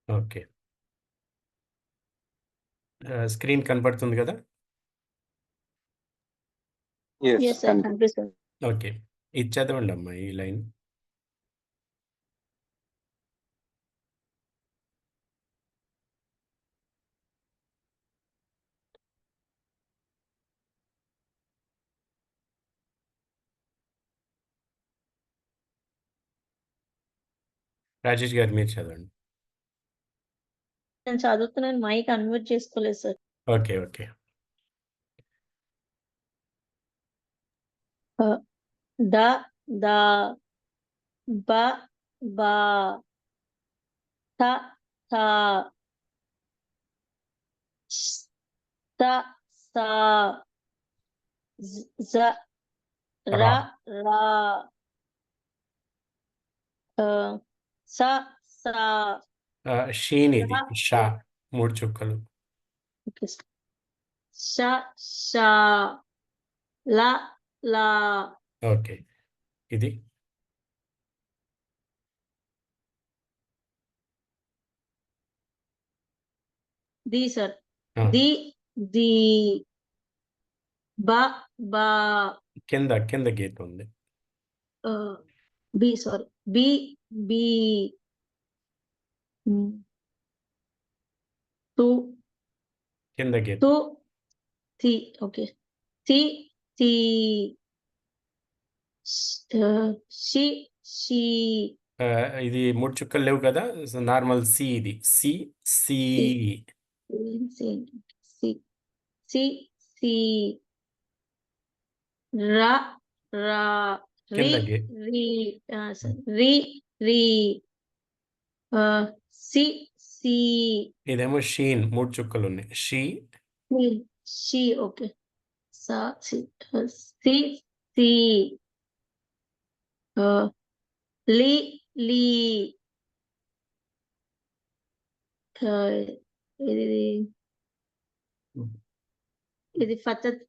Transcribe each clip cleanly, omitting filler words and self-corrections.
Okay. Screen కనపడుతుంది కదా? Yes, sir. కనిపిస్తుంది. ఓకే. ఇది చదవండి అమ్మా ఈ లైన్. రాజేష్ గారు మీరు చదవండి. నేను చదువుతున్నాను, మైక్ అన్మ్యూట్ చేసుకోలేదు సార్. ఓకే. ఓకే. ద దా బ బా త థా స సా జ ర రా. రా స సా షీన్ ఇది. ర షా 3 చుక్కలు. Okay sir. ష షా ల లా ఓకే. ఇది ది సార్. ఆ, ది ది బ బా కింద గీత ఉంది. బి సారీ బి బి టు కింద గీత. టు తి ఓకే తి తి షి షి ఇది 3 చుక్కలు లేవు కదా? నార్మల్ సి ఇది. సి సి సి సి సి రా రా రి కింద గే రి రి రి సి సి ఇదేమో షీన్ 3 చుక్కలు ఉన్నాయి. షి ఓకే సా సి సి సి లి లి ఇది ఫతత్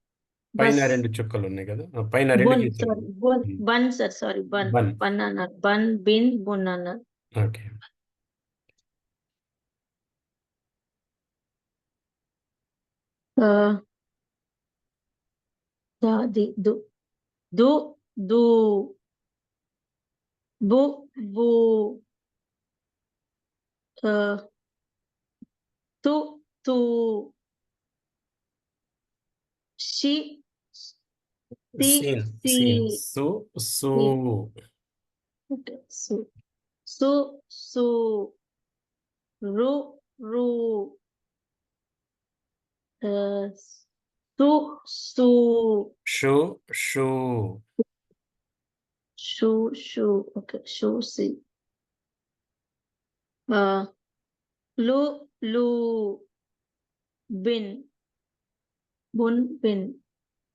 పైన బస్ 2 చుక్కలు ఉన్నాయి కదా? పైన 2 బన్ గీతలు సారీ ఉన్నాయి. Bun sir sorry bun bun. Bun అన్నారు బన్ బిన్ బున్ అన్నారు. ఓకే. ది దు దు దు బు బు తు తు షి సి సీన్ సి సు సు ఓకే సు సు సు రు రు సు సు షు షు షూ షూ ఓకే షూ సి లు లు బిన్ బున్ బిన్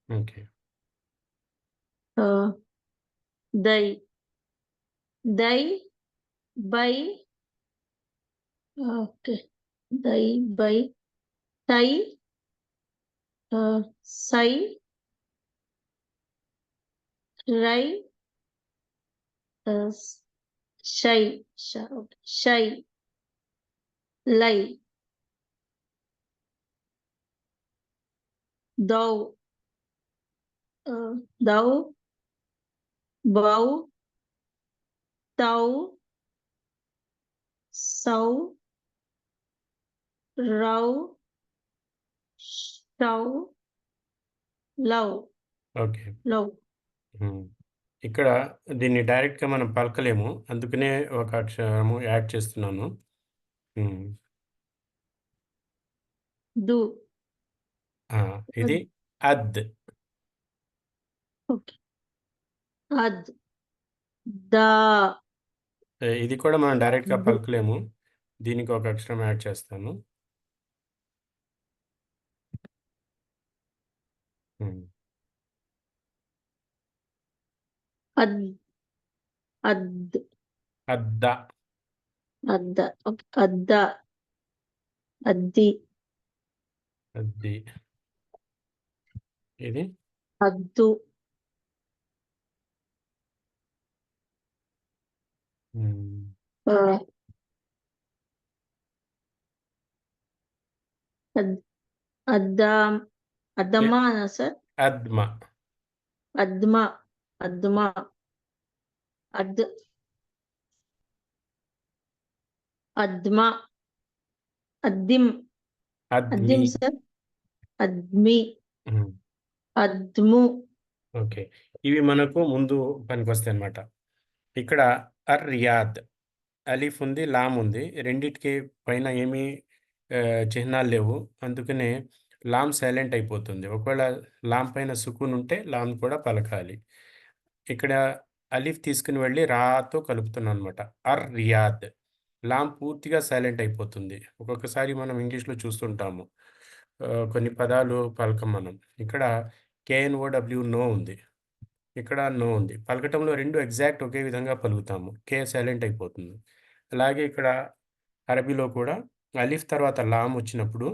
ఓకే. దై దై బై ఓకే దై బై తై సై రై షై షై లై దౌ దౌ బౌ తౌ సౌ రౌ షౌ లవ్ ఓకే. లవ్ ఇక్కడ దీన్ని డైరెక్ట్‌గా మనం పలకలేము. అందుకనే ఒక అక్షరము యాడ్ చేస్తున్నాను. దు ఇది అద్. ఓకే అద్ దా ఇది కూడా మనం డైరెక్ట్‌గా పలకలేము. దీనికి ఒక అక్షరం యాడ్ చేస్తాను. అద్ అద్ అద్ద. అద్ద ఓకే అద్ద అద్ది అద్ది. ఇది అద్దు అద్ అద్దం అద్దమానా సార్? అద్మ. అద్మ అద్మ అద్ అద్మ అద్దిం అద్మి. అద్దిం సార్? అద్మి హ్మ్. అద్ము ఓకే. ఇవి మనకు ముందు పనికొస్తాయన్నమాట. ఇక్కడ రియాద్. అలీఫ్ ఉంది, లామ్ ఉంది. రెండిటికి పైన ఏమీ చిహ్నాలు లేవు. అందుకనే లామ్ సైలెంట్ అయిపోతుంది. ఒకవేళ లామ్ పైన సుకూన్ ఉంటే లామ్ కూడా పలకాలి. ఇక్కడ అలీఫ్ తీసుకొని వెళ్ళి రాతో కలుపుతున్నానన్నమాట. రియాద్. లామ్ పూర్తిగా సైలెంట్ అయిపోతుంది. ఒక్కొక్కసారి మనం ఇంగ్లీష్‌లో చూస్తుంటాము. కొన్ని పదాలు పలకం మనం. ఇక్కడ కేఎన్ఓడబ్ల్యూ నో ఉంది. ఇక్కడ నో ఉంది. పలకటంలో 2 ఎగ్జాక్ట్ ఒకే విధంగా పలుకుతాము. కే సైలెంట్ అయిపోతుంది. అలాగే ఇక్కడ అరబీలో కూడా అలిఫ్ తర్వాత లామ్ వచ్చినప్పుడు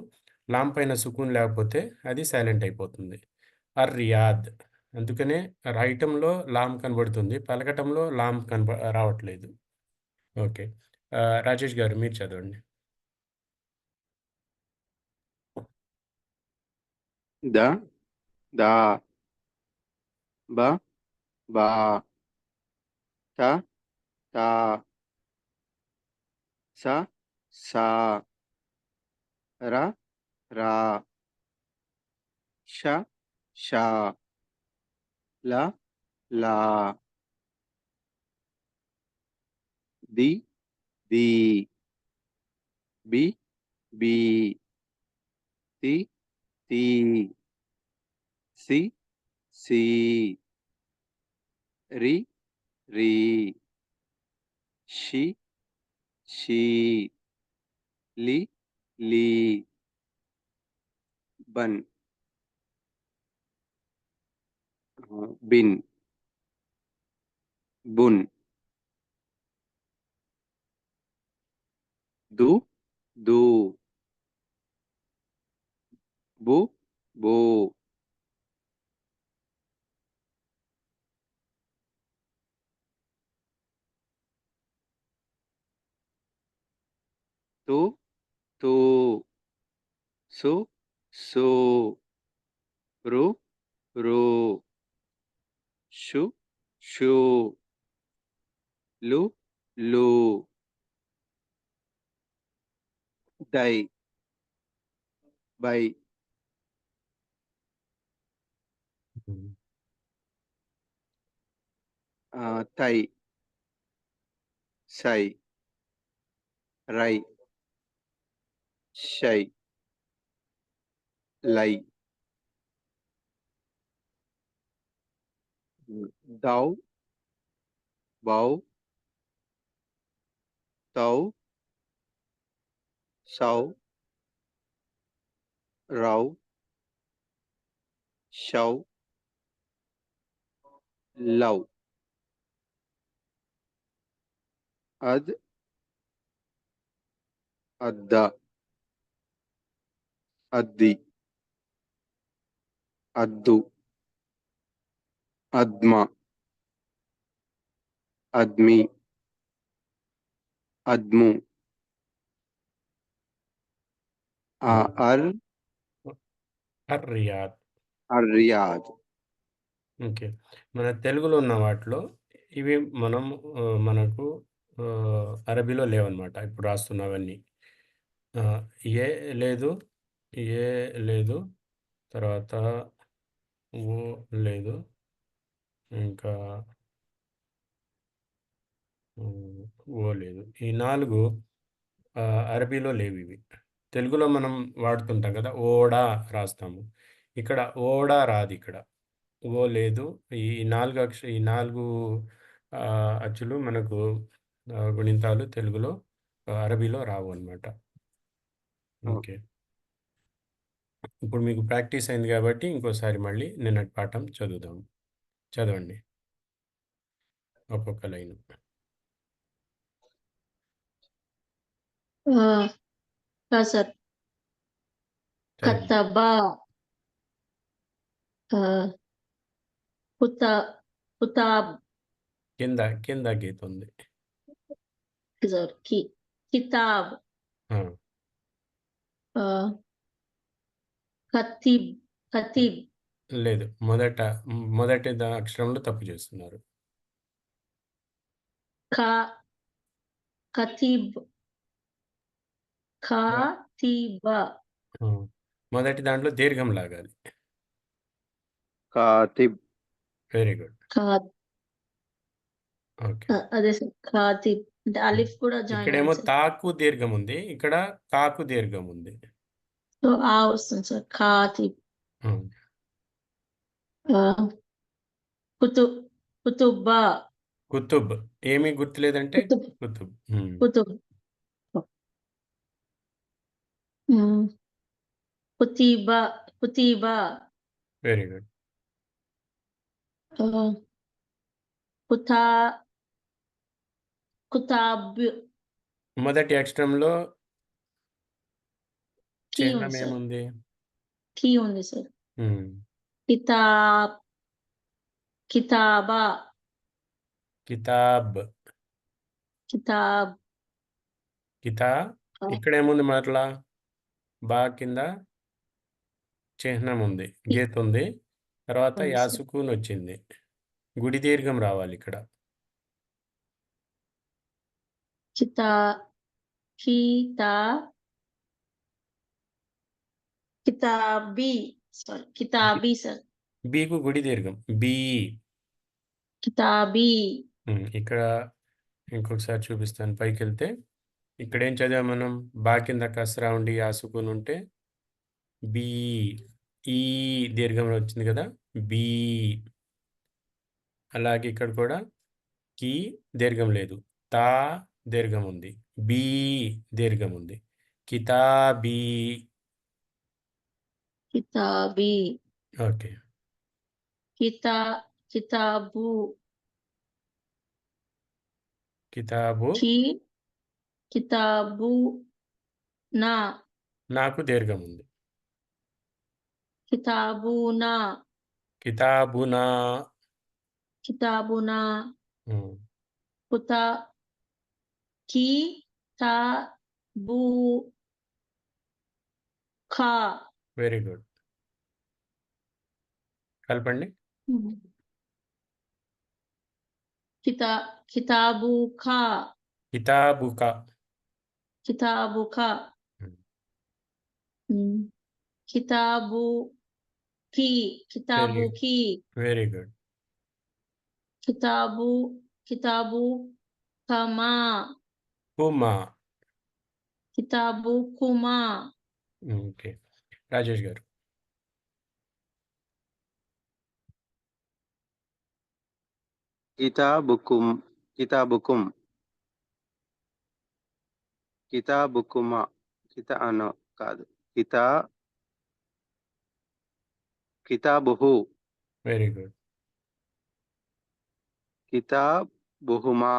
లామ్ పైన సుకూన్ లేకపోతే అది సైలెంట్ అయిపోతుంది. రియాద్. అందుకనే రాయటంలో లామ్ కనబడుతుంది. పలకటంలో లామ్ రావట్లేదు. ఓకే. రాజేష్ గారు మీరు చదవండి. ద దా బ బా త తా స సా ర రా ష షా ల లా ది దీ బి బీ తి తీ సి సీ రి రీ షి షీ లి లీ బన్ బిన్ బున్ దు దూ బు బూ తు తూ సు sú రు రూ షు షూ లు లూ దై బై హ్మ్. తై సై రై షై లై దౌ బౌ తౌ సౌ రౌ షౌ లౌ అద్ అద్ద అద్ది అద్దు అద్మ అద్మి అద్ము అర్ రియాద్. అర్రియాద్ ఓకే. మన తెలుగులో ఉన్న వాటిలో ఇవి మనం మనకు అరబీలో లేవన్నమాట. ఇప్పుడు రాస్తున్నవన్నీ. ఆహ్, ఏ లేదు, ఏ లేదు, తర్వాత ఓ లేదు, ఇంకా ఓ లేదు. ఈ 4 అరబీలో లేవివి. తెలుగులో మనం వాడుతుంటాం కదా! ఓడా రాస్తాము. ఇక్కడ ఓడా రాదిక్కడ. ఓ లేదు. ఈ 4 అచ్చులు మనకు గుణింతాలు తెలుగులో అరబీలో రావన్నమాట. ఓకే. ఇప్పుడు మీకు ప్రాక్టీస్ అయింది కాబట్టి ఇంకోసారి మళ్ళీ నిన్నటి పాఠం చదువుదాం. చదవండి. ఒక్కొక్క లైను. సార్. చదవండి. కతబా కుతాబ్ కింద గీతుంది. సార్ కితాబ్ ఆ! ఖతీబ్ ఖతీబ్ లేదు. మొదటి అక్షరంలో తప్పు చేస్తున్నారు. ఖా ఖతీబ్ ఖాతీబ ఆ! మొదటి దాంట్లో దీర్ఘం లాగాలి. కాతిబ్ వెరీ గుడ్. ఖా ఓకే. అదే సార్ ఖాతీబ్ అంటే అలిఫ్ కూడా జాయిన్ ఇక్కడేమో అయింది సార్. తాకు దీర్ఘం ఉంది. ఇక్కడ కాకు దీర్ఘం ఉంది. సో ఆ వస్తుంది సార్ ఖాతీబ్. అవును. కుతుబ్బా కుతుబ్ ఏమీ గుర్తులేదంటే కుతుబ్ కుతుబ్. కుతుబ్ కుతీబా కుతీబా వెరీ గుడ్. కుతా కుతాబ్ మొదటి అక్షరంలో కీ చిహ్నం ఉంది సార్. ఏముంది? కీ ఉంది సార్. హ్మ్. కితాబ్ కితాబా కితాబ్. కితాబ్ కితా ఇక్కడేముంది మరలా? బా కింద చిహ్నం ఉంది. గీత ఉంది. తర్వాత ఉంది యా సార్. సుకూన్ వచ్చింది. గుడి దీర్ఘం రావాలి ఇక్కడ. కితా కితా కితాబీ సారీ కితాబీ సార్. బీకు గుడి దీర్ఘం. బీ. కితాబీ ఇక్కడ ఇంకొకసారి చూపిస్తాను. పైకెళ్తే ఇక్కడేం చదివాం మనం? బా కింద కసరా ఉండి యా సుకూన్ ఉంటే బీ. ఈ దీర్ఘం వచ్చింది కదా, బీ. అలాగే ఇక్కడ కూడా కీ దీర్ఘం లేదు. తా దీర్ఘం ఉంది. బీ దీర్ఘం ఉంది. కితాబీ. కితాబీ ఓకే. కితాబు కితాబు కితాబు నా నాకు దీర్ఘం ఉంది. కితాబునా కితాబునా. కితాబునా ఉమ్. కుతా కితాబు ఖా వెరీ గుడ్. కలపండి. కితాబు ఖా కితాబుకా. కితాబు ఖా కితాబు కితాబు కి వెరీ గుడ్. కితాబు కమా కుమా. కితాబు కుమా ఓకే. రాజేష్ గారు. కితాబుకుం కితాబుకుం కితాబుకుమా అను కాదు. కితాబుహు వెరీ గుడ్. కితాబుహుమా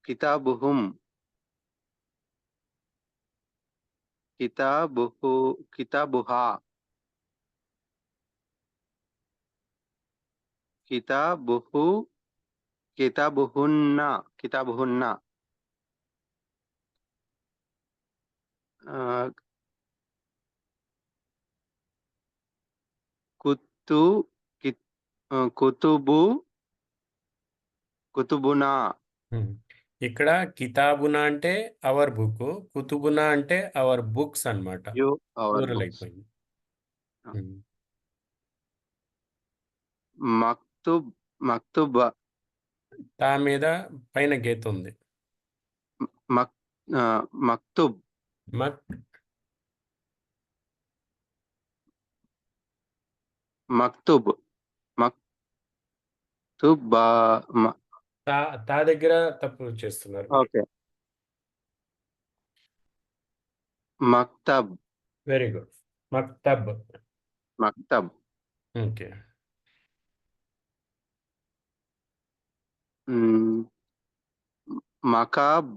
కితాబుహుం కితాబుహా కితాబుహున్న కుతుబునా. ఇక్కడ కితాబునా అంటే అవర్ బుక్, కుతుబునా అంటే అవర్ బుక్స్ అన్నమాట. ప్లూరల్ అయిపోయింది. మక్తుబ్ తా మీద పైన గీత ఉంది. మక్తుబ్ మక్తుబ్ తా దగ్గర తప్పు చేస్తున్నారు. ఓకే. మక్తబ్ వెరీ గుడ్. మక్తబ్. ఓకే. మకాబ్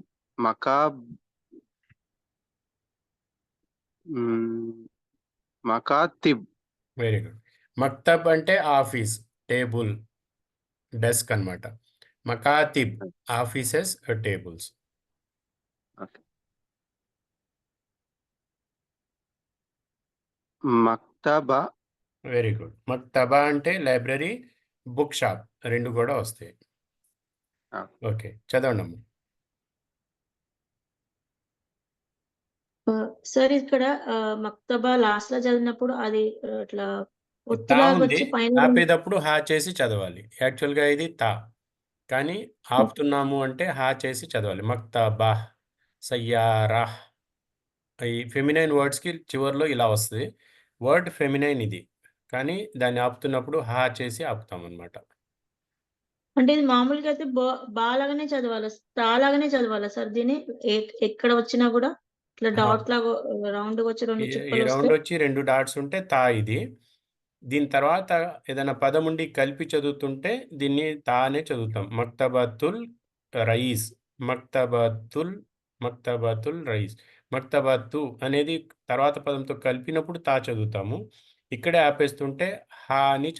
మకాతిబ్. Very good. మక్తబ్ అంటే ఆఫీస్, టేబుల్, డెస్క్ అన్నమాట. మకాతిబ్ ఆఫీసెస్, టేబుల్స్. ఓకే. మక్తబ వెరీ గుడ్. మక్తబా అంటే లైబ్రరీ, బుక్ షాప్ 2 కూడా వస్తాయి. ఆ, ఓకే. చదవండమ్మా. సార్ ఇక్కడ మక్తబా లాస్ట్‌లో చదివినప్పుడు అది ఇట్లా తా ఉంది. ఒత్తులాగొచ్చి పైన ఆపేటప్పుడు హా చేసి చదవాలి. యాక్చువల్‌గా ఇది తా. కానీ ఆపుతున్నాము అంటే హా చేసి చదవాలి. మక్తబాహ్, సయ్యారాహ్. ఈ ఫెమినైన్ వర్డ్స్‌కి చివర్లో ఇలా వస్తది. వర్డ్ ఫెమినైన్ ఇది. కానీ దాన్ని ఆపుతున్నప్పుడు హా చేసి ఆపుతామనమాట. అంటే ఇది మామూలుగా అయితే బా లాగానే చదవాలా? తా లాగానే చదవాలా సార్ దీన్ని? ఎక్కడ వచ్చినా గూడా ఇట్లా ఆ! డాట్ లాగా రౌండ్‌గా వచ్చి 2 ఈ చుక్కలొస్తే రౌండ్ వచ్చి 2 డాట్స్ ఉంటే తా ఇది. దీని తర్వాత ఏదైనా పదం ఉండి కలిపి చదువుతుంటే దీన్ని తా అనే చదువుతాం. మక్తబతుల్ రయీస్, మక్తబతుల్, మక్తబతుల్ రయీస్. మక్తబతు అనేది తర్వాత పదంతో కలిపినప్పుడు తా చదువుతాము. ఇక్కడే ఆపేస్తుంటే హా అని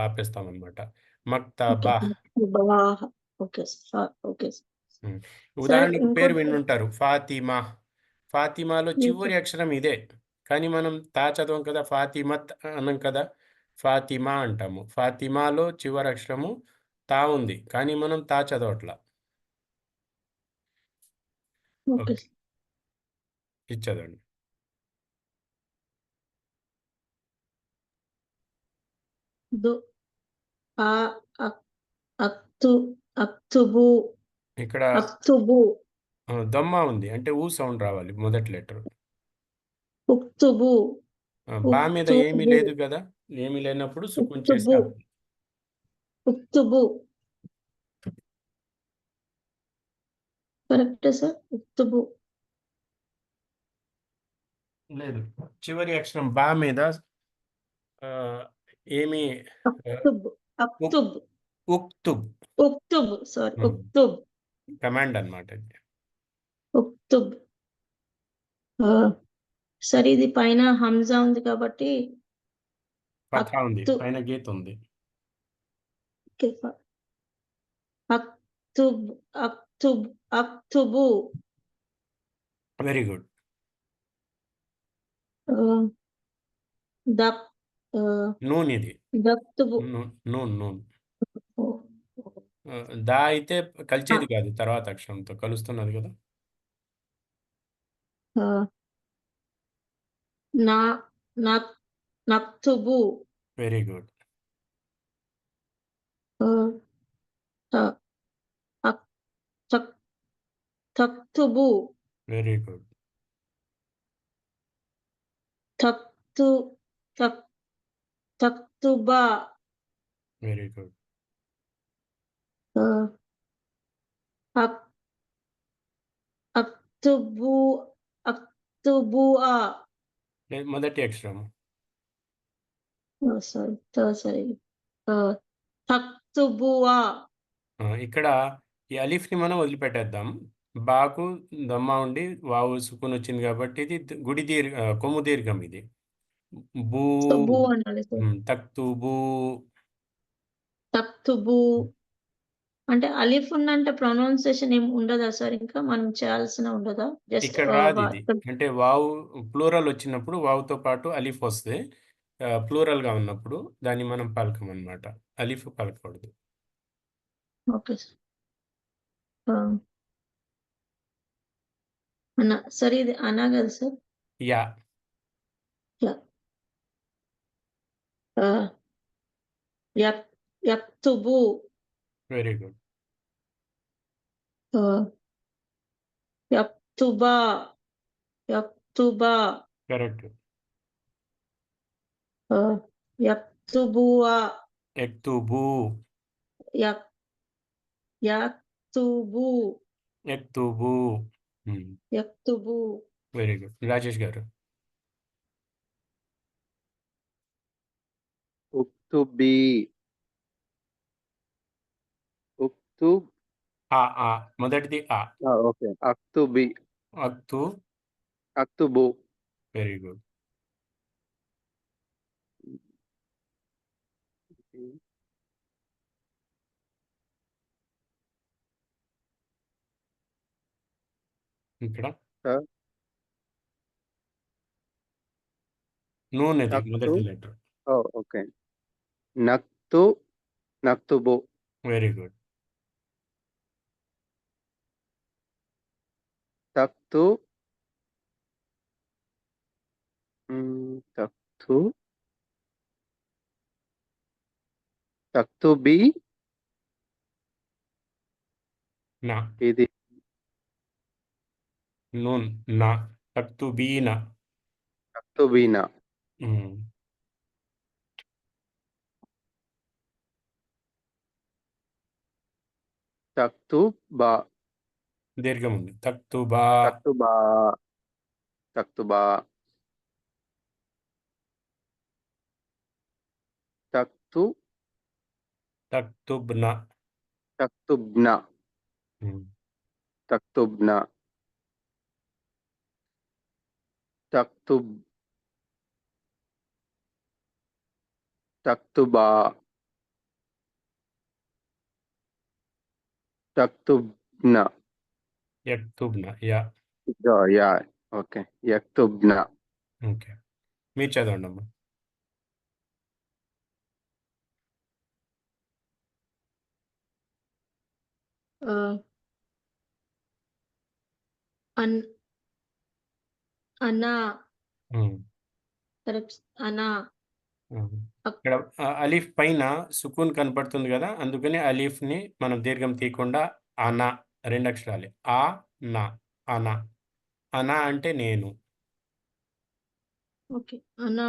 ఆపేస్తామనమాట. ఓకే. మక్తబాహ్. మక్తబాహ్. Okay sir. Okay sir. Hmm. Sir ఉదాహరణకు పేరు ఇంకోటి వినుంటారు. ఫాతిమా. ఫాతిమాలో ఓకే. చివరి అక్షరం ఇదే. కానీ మనం తా చదవం కదా! ఫాతిమత్ అనం కదా! ఫాతిమా అంటాము. ఫాతిమాలో చివరి అక్షరము తా ఉంది. కానీ మనం తా చదవట్ల. ఓకే. ఓకే. ఇది చదవండి. దు ఆ అక్ అక్తు అక్తుబు ఇక్కడ అక్తుబు దొమ్మ ఉంది. అంటే ఊ సౌండ్ రావాలి మొదటి లెటరు. ఉక్తుబు బా మీద ఏమీ ఉక్తుబు లేదు గదా! ఏమీ లేనప్పుడు సుకున్ చేసి ఉక్తుబు ఆపాలి. ఉక్తుబు కరెక్టే సార్? ఉక్తుబు లేదు. చివరి అక్షరం బా మీద ఆహ్, ఏమి ఆహ్, అక్తుబ్ ఉక్ అక్తుబ్ ఉక్తుబ్. ఉక్తుబ్ సారీ హ్మ్. ఉక్తుబ్ కమాండ్ అన్నమాట ఇది. ఉక్తుబ్. ఆహ్, సరే ఇది పైన హంజా ఉంది కాబట్టి ఫథా ఉంది. అక్తు పైన గీత ఉంది. ఓకే. అక్తుబ్ అక్తుబ్ అక్తుబు వెరీ గుడ్. ఆహ్, దక్ ఆహ్, నూన్ ఇది. దక్తుబు నూన్. ఓహ్! దా అయితే ఆ! కలిచేది కాదు తర్వాత అక్షరంతో. కలుస్తున్నది కదా! ఆహ్, నా నక్ నక్తుబు వెరీ గుడ్. ఆహ్, త అక్ తక్ తక్తుబు వెరీ గుడ్. తక్తు తక్ తక్తుబా వెరీ గుడ్. ఆహ్, అక్ అక్తుబు అక్తుబుఆ మొదటి అక్షరము. ఓహ్! సారీ. సారీ. ఆహ్, తక్తుబుఆ ఇక్కడ ఈ అలిఫ్‌ని మనం వదిలిపెట్టేద్దాం. బాకు దమ్మా ఉండి వావు సుకున్ వచ్చింది కాబట్టి ఇది కొమ్ము దీర్ఘం ఇది. బూ సో, బు అనాలి సార్. తక్తుబూ. తక్తుబు అంటే అలిఫ్ ఉందంటే ప్రొనౌన్సియేషన్ ఏమి ఉండదా సార్ ఇంకా? మనం చేయాల్సిన ఉండదా? జస్ట్ ఇక్కడ ఆహ్, వ రాదిది. అంటే వావు ప్లూరల్ వచ్చినప్పుడు వావుతో పాటు అలిఫ్ వస్తది. ప్లూరల్‌గా ఉన్నప్పుడు దాన్ని మనం పలకమనమాట. అలిఫ్ పలకకూడదు. Okay sir. ఆ! సార్ ఇది అనా గదా సార్? యా. యాహ్! ఆహ్, యక్ యక్తుబు వెరీ గుడ్. ఆహ్, యక్తుబా యక్తుబా కరెక్ట్. ఆహ్, యక్తుబుఆ ఎక్తుబూ. యక్ యక్తుబు ఎక్తుబూ. హ్మ్. యక్తుబు వెరీ గుడ్. రాజేష్ గారు. ఉక్తుబి ఉక్తుబ్ ఆ! ఆ! మొదటిది ఆ. ఓకే. అక్తుబి అక్తు. అక్తుబు వెరీ గుడ్. ఇక్కడ సార్ నూన్ అది తక్తు మొదటి లెటర్. ఓకే. నక్తు నక్తుబు. Very good. తక్తు తక్తు తక్తుబి. నా. ఇది నూన్ నా. తక్తుబీన. తక్తుబీన. తక్తుబా. దీర్ఘం ఉంది. తక్తుబా. తక్తుబా. తక్తుబా. తక్తు తక్తుబ్న. తక్తుబ్న. తక్తుబ్న. తక్తుబ్ తక్తుబా. తక్తుబ్న. యక్తుబ్న. యా. యా ఓకే. యక్తుబ్న. ఓకే. మీరు చదవండి అమ్మా. అనా. ఉమ్. కరెక్ట్. అనా. ఇక్కడ అలీఫ్ పైన సుకూన్ కనపడుతుంది కదా, అందుకని అలీఫ్ని మనం దీర్ఘం తీయకుండా అనా 2 అక్షరాలే. ఆ నా. అనా. అనా అంటే నేను. ఓకే. అనా.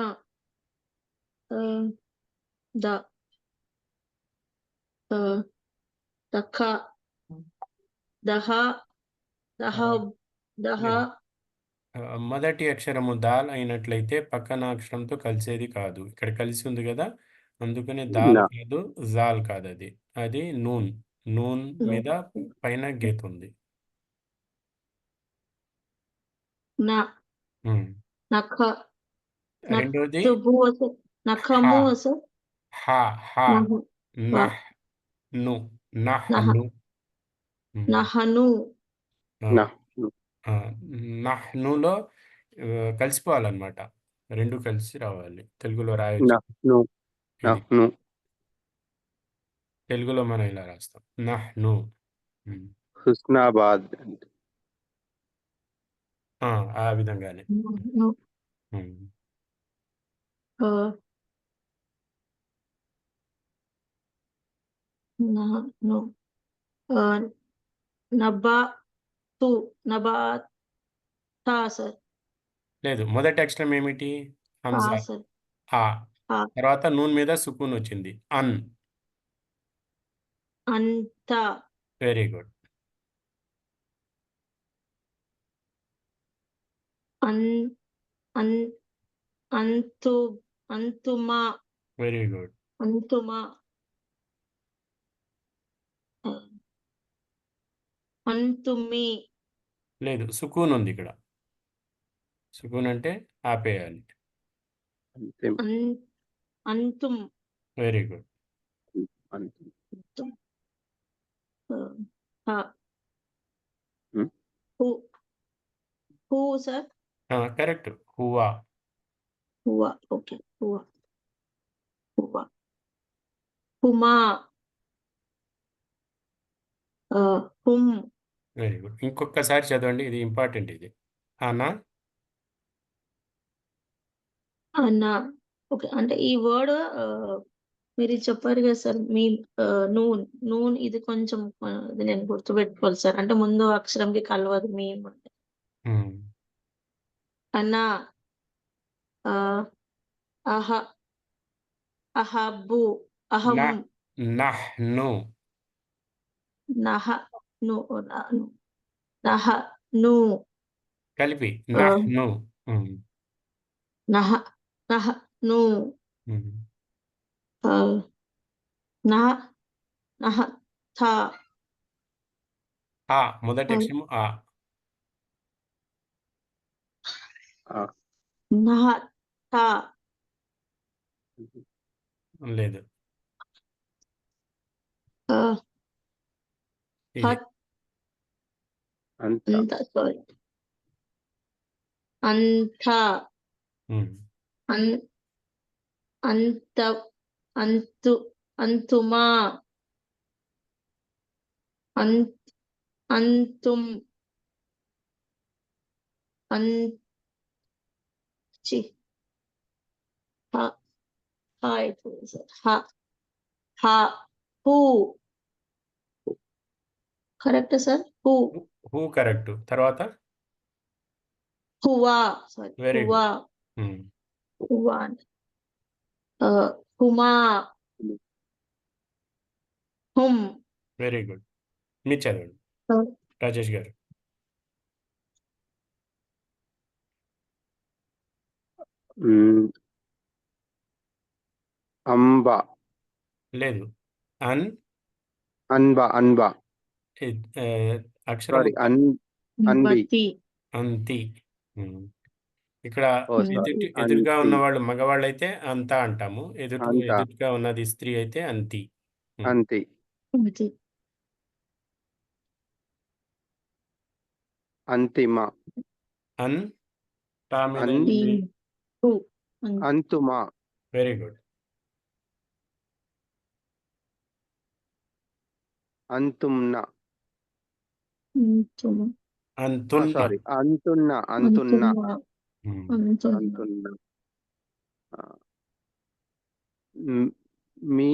ద. దఖ. దహ. దహ. దహ. మొదటి అక్షరము దాల్ అయినట్లయితే పక్కన అక్షరంతో కలిసేది కాదు. ఇక్కడ కలిసి ఉంది కదా, అందుకని దాల్ నా. కాదు, జాల్ కాదు, అది అది నూన్. నూన్ మీద పైన గీత ఉంది. నా. ఉమ్. నఖ. రెండోది నఖతుబు అసలు. నఖము హా. అసలు. హా. హా. నహ. నహ్. ను. నహ. నహ్ను. నహను. నా. నహ్నులో కలిసిపోవాలన్నమాట. 2 కలిసి రావాలి. తెలుగులో రాయొచ్చు. నహ్ను. ఇది నహ్ను. తెలుగులో మనం ఇలా రాస్తాం. నహ్ను. హుస్నాబాద్. ఆ విధంగానే. నహను. నహను. నబాతు. నబాతా సార్. లేదు, మొదటి అక్షరం ఏమిటి? ఆ హంజా. సార్. ఆ. ఆ. తర్వాత నూన్ మీద సుకూన్ వచ్చింది. అన్. అంత. Very good. అంతుమా. Very good. అంతుమా. అంతుమి. లేదు, సుకూన్ ఉంది ఇక్కడ. సుకూన్ అంటే ఆపేయాలి. అంతిం. అంతుం. Very good. అంతిం. హూ సార్. కరెక్ట్. హువా. హువా. ఓకే. హువా. హువా. హుమా. హుమ్. Very good. ఇంకొకసారి చదవండి, ఇది ఇంపార్టెంట్. ఇది అనా. అన్నా. ఓకే. అంటే ఈ వర్డ్ మీరు ఇది చెప్పారు కదా సార్, మీ నూన్. నూన్ ఇది కొంచెం ఇది నేను గుర్తుపెట్టుకోవాలి సార్. అంటే ముందు అక్షరంకి కలవదు మీమ్ అంటే. అన్నా. అహ. అహబ్బు. అహం. నహ్ను. నహ. ను. నహ. ను. కలిపి నహ్ను. నహ. నహ. ను. నహ. నహ. థ. ఆ. మొదటి అక్షరం ఆ. నహ. థ. లేదు. ఇది అంత. సారీ. అంత. అన్ అంత అంతు అంతుమా అంతుం అన్ చి హ అయిపోయింది సార్ హ who correct sir who correct. తర్వాత హువా సారీ వెరీ హువా గుడ్. హువా హుమా హుమ్ వెరీ గుడ్. మీరు చదవండి రాజేష్ గారు. అంబ లేదు. అన్ అన్బ అక్షరం సారీ అన్బి బతి అంతి. ఇక్కడ ఓ సారీ ఎదురుగా అంతి ఉన్నవాళ్ళు మగవాళ్ళు అయితే అంతా అంటాము. అంత ఎదురుగా ఉన్నది స్త్రీ అయితే అంతి. అంతి బతి అంతిమ అన్ టా మీద అన్ ఏంటి? హు అంతుమ వెరీ గుడ్. అంతుమ్న అంతున్న. సారీ అంతున్న మీ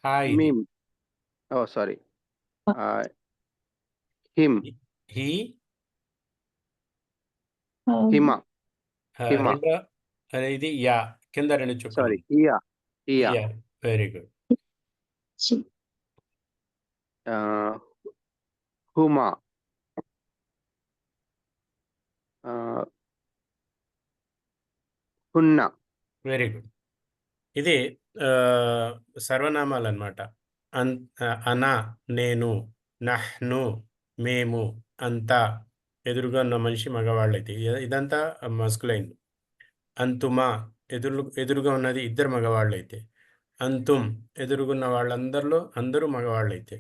హాయ్. మీమ్ ఓ సారీ హిమ్ హీ హిమ హిమ రెండో ఇది యా కింద రెండు చుక్కలు. సారీ ఇయా వెరీ గుడ్. హుమా హున్న వెరీ గుడ్. ఇది సర్వనామాలు అన్నమాట. అనా నేను, నహ్ను మేము, అంతా ఎదురుగా ఉన్న మనిషి మగవాళ్ళైతే ఇదంతా మస్కులైన్. అంతుమా ఎదురుగా ఉన్నది ఇద్దరు మగవాళ్ళైతే. అంతుం ఎదురుగున్న వాళ్ళందరిలో అందరూ మగవాళ్ళైతే.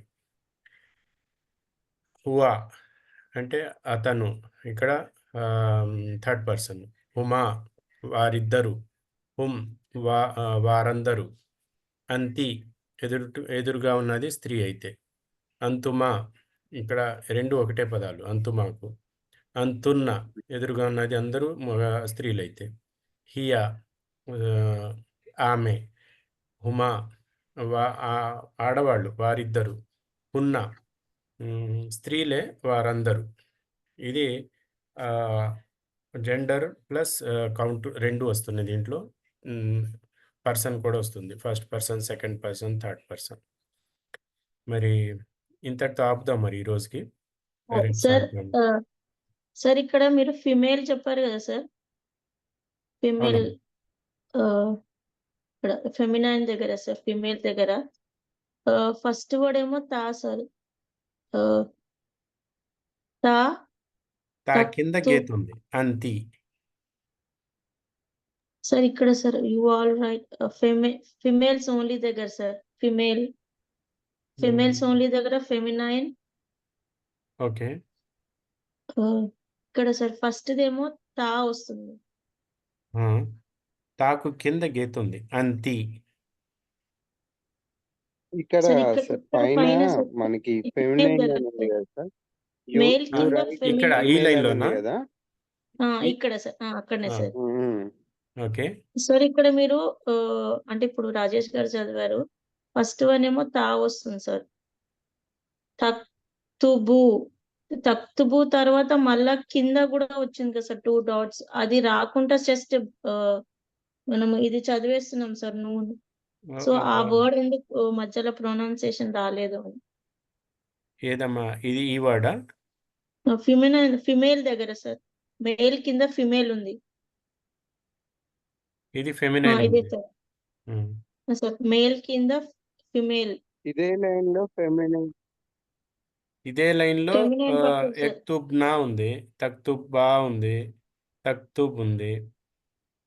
హువా అంటే అతను, ఇక్కడ థర్డ్ పర్సన్. హుమా వారిద్దరు. హుమ్ వారందరూ. అంతి ఎదురుగా ఉన్నది స్త్రీ అయితే. అంతుమా ఇక్కడ రెండు ఒకటే పదాలు అంతుమాకు. అంతున్న ఎదురుగా ఉన్నది అందరూ మగ స్త్రీలైతే. హియా ఆమె. హుమా ఆడవాళ్ళు వారిద్దరు. హున్న స్త్రీలే వారందరూ. ఇది జెండర్ ప్లస్ కౌంట్ రెండు వస్తున్నాయి దీంట్లో. పర్సన్ కూడా వస్తుంది. First person, second person, third person. మరి ఇంతటితో ఆపుదాం మరి ఈ రోజుకి. సార్ ఇక్కడ మీరు ఫిమేల్ చెప్పారు కదా సార్. ఫిమేల్ ఇక్కడ ఫెమినైన్ దగ్గర సార్, ఫిమేల్ దగ్గర ఫస్ట్ వర్డ్ ఏమో తా సార్. తా కింద గీత ఉంది. అంతి. సార్ ఇక్కడ sir you all right. Females only దగ్గర సార్. ఫిమేల్స్ ఓన్లీ దగ్గర ఫెమినైన్. ఓకే. ఇక్కడ సార్ ఫస్ట్ దేమో తా వస్తుంది. తాకు కింద గీత ఉంది. అంతి. ఇక్కడ పైన సార్ మనకి ఫెమినైన్ ఉంది కదా సార్. మేల్ కింద ఇక్కడ ఈ లైన్ లోనా కదా ఇక్కడ సార్ అక్కడనే సార్. ఓకే సార్ ఇక్కడ మీరు అంటే ఇప్పుడు రాజేష్ గారు చదివారు. ఫస్ట్ వన్ ఏమో తా వస్తుంది సార్. తక్తుబు తర్వాత మళ్ళా కింద కూడా వచ్చింది కదా సార్ 2 dots. అది రాకుండా జస్ట్ మనం ఇది చదివేస్తున్నాం సార్ నూన్. సో ఆ వర్డ్ ఎందుకు మధ్యలో ప్రొనౌన్సియేషన్ రాలేదు అని. ఏదమ్మా ఇది ఈ వర్డా? ఫిమేల్ దగ్గర సార్. మేల్ కింద ఫిమేల్ ఉంది. ఇది ఫెమినైన్ ఇదే ఉంది. సార్ మేల్ కింద ఫిమేల్. ఇదే లైన్ లో ఫెమినైన్. ఇదే లైన్ లో Feminine పడుతుంది సార్. ఎక్తుబ్నా ఉంది, తక్తుబ్బా ఉంది, తక్తుబ్ ఉంది.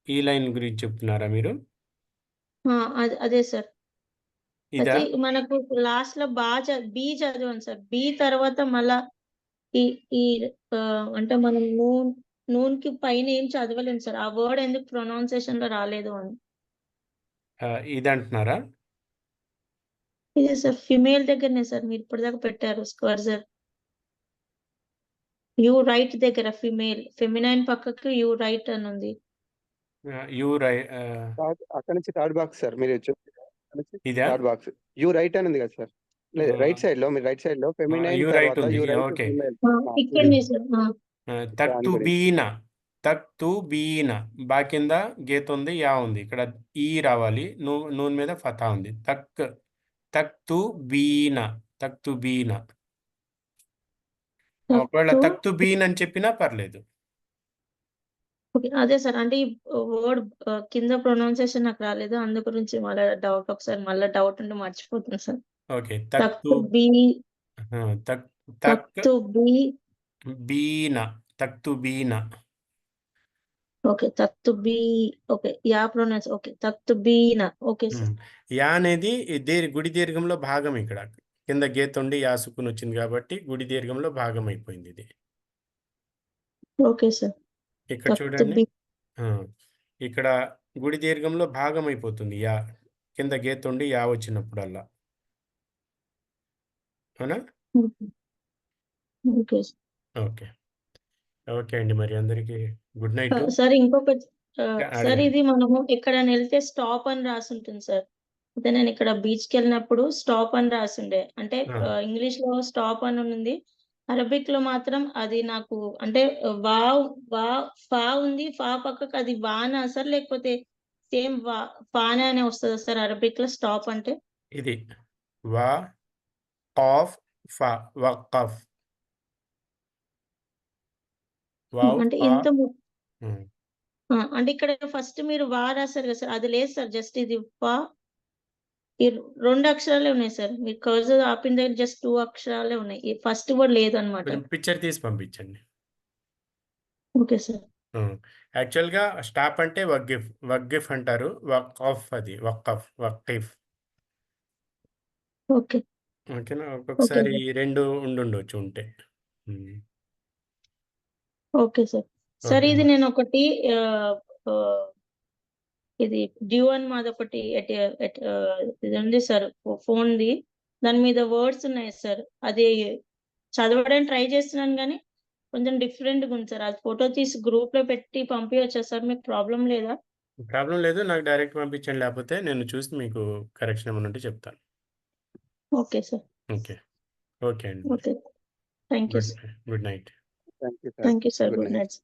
ఈ లైన్ గురించి చెప్తున్నారా మీరు? అదే సార్. ఇదా? అది మనకు లాస్ట్ లో బి చదివాను సార్. బి తర్వాత మళ్ళా ఈ అంటే మనం నూన్ నూన్‌కి పైన ఏం చదవలేను సార్. ఆ వర్డ్ ఎందుకు ప్రొనౌన్సియేషన్‌లో రాలేదు అని. ఇదంటున్నారా? ఇదే సార్ ఫీమేల్ దగ్గరనే సార్ మీరు ఇప్పటిదాకా పెట్టారు స్క్వర్జర్. యూ రైట్ దగ్గర ఫీమేల్, ఫెమినైన్ పక్కకు యూ రైట్ అని ఉంది. అక్కడ నుంచి థర్డ్ బాక్స్ సార్ మీరు ఇదా? థర్డ్ బాక్స్ యూ రైట్ అని ఉంది కదా సార్. లేదు రైట్ సైడ్ లో, మీరు రైట్ సైడ్ లో ఫెమినైన్ యూ రైట్ తర్వాత ఉంది. You right okay. ఫీమేల్. ఇక్కడనే సార్. తక్తుబీన తక్తుబీన బా కింద గీత ఉంది, యా ఉంది. ఇక్కడ ఈ రావాలి. నూన్ మీద ఫతా ఉంది. తక్తుబీన తక్తుబీన. ఒకవేళ తక్తుబీన్ అని చెప్పినా పర్లేదు. ఓకే. అదే సార్. అంటే ఈ వర్డ్ కింద ప్రొనౌన్సియేషన్ నాకు రాలేదు. అందు గురించి మళ్ళా డౌట్ ఒకసారి మళ్ళా డౌట్ ఉంటే మర్చిపోతున్నా సార్. ఓకే. తక్తుబీన. తక్తుబీన. ఓకే. తక్తుబీ. ఓకే. యా ప్రొనౌన్స్ ఓకే. తక్తుబీన. Okay sir. యా అనేది గుడి దీర్ఘంలో భాగం. ఇక్కడ కింద గీత ఉండి యా సుకున్ వచ్చింది కాబట్టి గుడి దీర్ఘంలో భాగం అయిపోయింది ఇది. Okay sir. ఇక్కడ చూడండి. ఇక్కడ గుడి దీర్ఘంలో భాగం అయిపోతుంది యా. కింద గీత ఉండి యా వచ్చినప్పుడల్లా. అవునా? Okay sir. ఓకే. ఓకే అండి. మరి అందరికీ గుడ్ నైట్. సార్ ఇంకొక సార్ అడగండి. ఇది మనము ఎక్కడైనా వెళ్తే స్టాప్ అని రాసి ఉంటుంది సార్. అయితే నేను ఇక్కడ బీచ్‌కి వెళ్ళినప్పుడు స్టాప్ అని రాసుండే. అంటే ఇంగ్లీష్‌లో స్టాప్ అని ఉంది. అరబిక్ లో మాత్రం అది నాకు అంటే వావ్ ఫా ఉంది. ఫా పక్కకు అది వానా సార్, లేకపోతే సేమ్ ఫానా అనే వస్తుందా సార్ అరబిక్ లో స్టాప్ అంటే? ఇది వా కాఫ్ ఫా వఖఫ్. వావ్ అంటే ఫా. ఇంత అంటే ఇక్కడ ఫస్ట్ మీరు వా రాశారు కదా సార్, అది లేదు సార్. జస్ట్ ఇది ఫా. ఈ 2 అక్షరాలే ఉన్నాయి సార్. మీరు కర్సర్ ఆపిన దగ్గర జస్ట్ 2 అక్షరాలే ఉన్నాయి. ఈ ఫస్ట్ వర్డ్ లేదన్నమాట. కొంచెం పిక్చర్ తీసి పంపించండి. Okay sir. యాక్చువల్గా స్టాప్ అంటే వగ్గిఫ్ అంటారు. వఖఫ్ అది వఖీఫ్. ఓకే. ఓకేనా? ఒక్కొక్కసారి ఓకే. 2 ఉండుండొచ్చు ఉంటే. Okay sir. Sir okay. ఇది నేను ఒకటి ఇది డ్యూ అని మాదొకటి ఇది ఉంది సార్ ఫోన్‌ది. దాని మీద వర్డ్స్ ఉన్నాయి సార్. అది చదవడానికి ట్రై చేస్తున్నాను గానీ కొంచెం డిఫరెంట్‌గా ఉంది సార్. అది ఫోటో తీసి గ్రూప్‌లో పెట్టి పంపియచ్చా సార్? మీకు ప్రాబ్లమ్ లేదా? ప్రాబ్లం లేదు. నాకు డైరెక్ట్ పంపించండి. లేకపోతే నేను చూసి మీకు కరెక్షన్ ఏమైనా ఉంటే చెప్తాను. Okay sir. ఓకే. ఓకే అండి. Okay. Thank you sir. Good night. Thank you sir. Thank you sir. Good night.